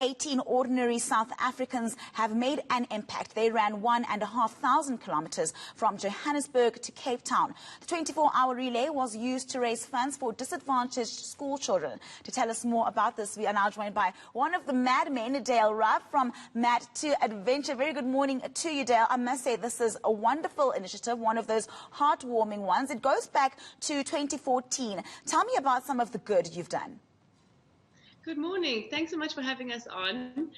18 ordinary South Africans have made an impact. They ran 1,500 kilometers from Johannesburg to Cape Town. The 24-hour relay was used to raise funds for disadvantaged school children. To tell us more about this, we are now joined by one of the madmen, Dayle Raaf from Mad to Adventure. Very good morning to you, Dayle. I must say this is a wonderful initiative, one of those heartwarming ones. It goes back to 2014. Tell me about some of the good you've done. Good morning. Thanks so much for having us on.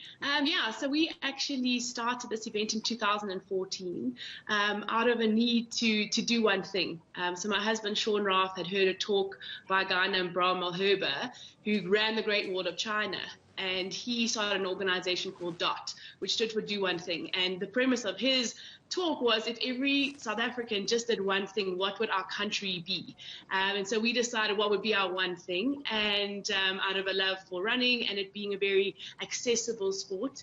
So we actually started this event in 2014 out of a need to do one thing. So my husband, Sean Raaf, had heard a talk by a guy named Bra Malherbe, who ran the Great Wall of China. And he started an organization called DOT, which stood for Do One Thing. And the premise of his talk was, if every South African just did one thing, what would our country be? And so we decided what would be our one thing. And out of a love for running and it being a very accessible sport,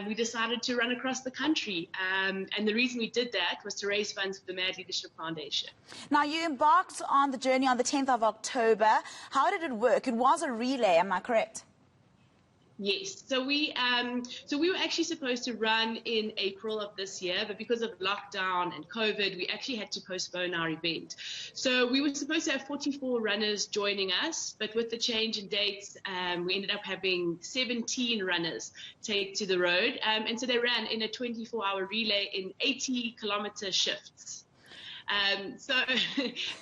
we decided to run across the country. And the reason we did that was to raise funds for the Mad Leadership Foundation. Now, you embarked on the journey on the 10th of October. How did it work? It was a relay, am I correct? Yes, so we were actually supposed to run in April of this year, but because of lockdown and COVID, we actually had to postpone our event. So we were supposed to have 44 runners joining us, but with the change in dates, we ended up having 17 runners take to the road. And so they ran in a 24-hour relay in 80-kilometer shifts. So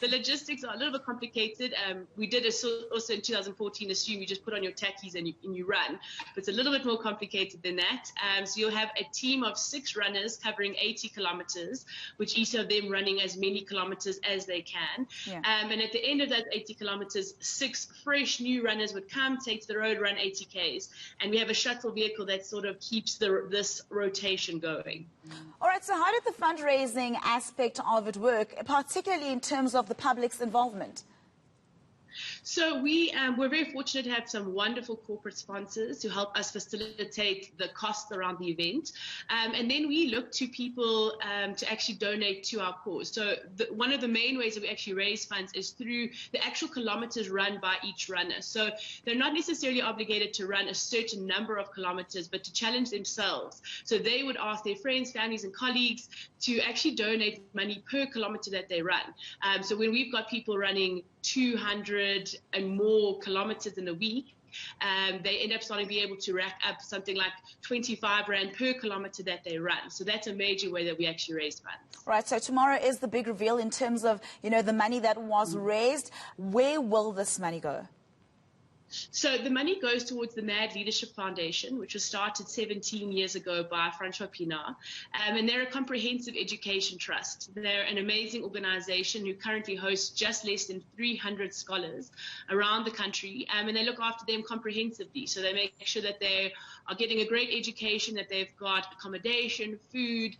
the logistics are a little bit complicated. We did also in 2014 assume you just put on your tackies and you run, but it's a little bit more complicated than that. So you'll have a team of 6 runners covering 80 kilometers, which each of them running as many kilometers as they can. Yeah. And at the end of that 80 kilometers, 6 fresh new runners would come, take to the road, run 80 Ks. And we have a shuttle vehicle that sort of keeps this rotation going. All right, so how did the fundraising aspect of it work, particularly in terms of the public's involvement? So we're very fortunate to have some wonderful corporate sponsors who help us facilitate the costs around the event. And then we look to people to actually donate to our cause. So one of the main ways that we actually raise funds is through the actual kilometers run by each runner. So they're not necessarily obligated to run a certain number of kilometers, but to challenge themselves. So they would ask their friends, families, and colleagues to actually donate money per kilometer that they run. So when we've got people running 200 and more kilometers in a week, they end up starting to be able to rack up something like 25 Rand per kilometer that they run. So that's a major way that we actually raise funds. Right, so tomorrow is the big reveal in terms of, the money that was raised. Where will this money go? So the money goes towards the Mad Leadership Foundation, which was started 17 years ago by Francois Pienaar. And they're a comprehensive education trust. They're an amazing organization who currently hosts just less than 300 scholars around the country. And they look after them comprehensively. So they make sure that they are getting a great education, that they've got accommodation, food,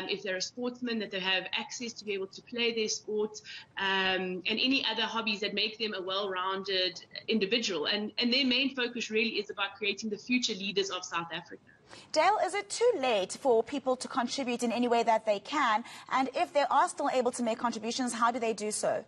if they're a sportsman, that they have access to be able to play their sport, and any other hobbies that make them a well-rounded individual. And their main focus really is about creating the future leaders of South Africa. Dayle, is it too late for people to contribute in any way that they can? And if they are still able to make contributions, how do they do so?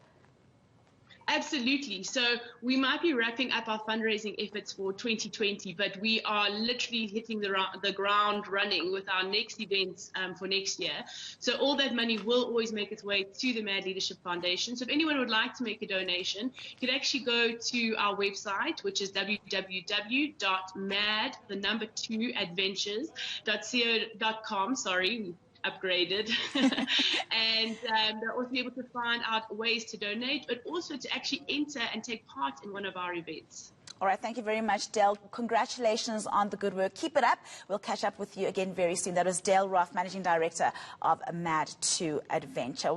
Absolutely. So we might be wrapping up our fundraising efforts for 2020, but we are literally hitting the ground running with our next events for next year. So all that money will always make its way to the Mad Leadership Foundation. So if anyone would like to make a donation, you can actually go to our website, which is www.mad2adventures.co.com. Sorry, upgraded. And they'll also be able to find out ways to donate, but also to actually enter and take part in one of our events. All right, thank you very much, Dayle. Congratulations on the good work. Keep it up. We'll catch up with you again very soon. That was Dayle Raaf, Managing Director of Mad to Adventure.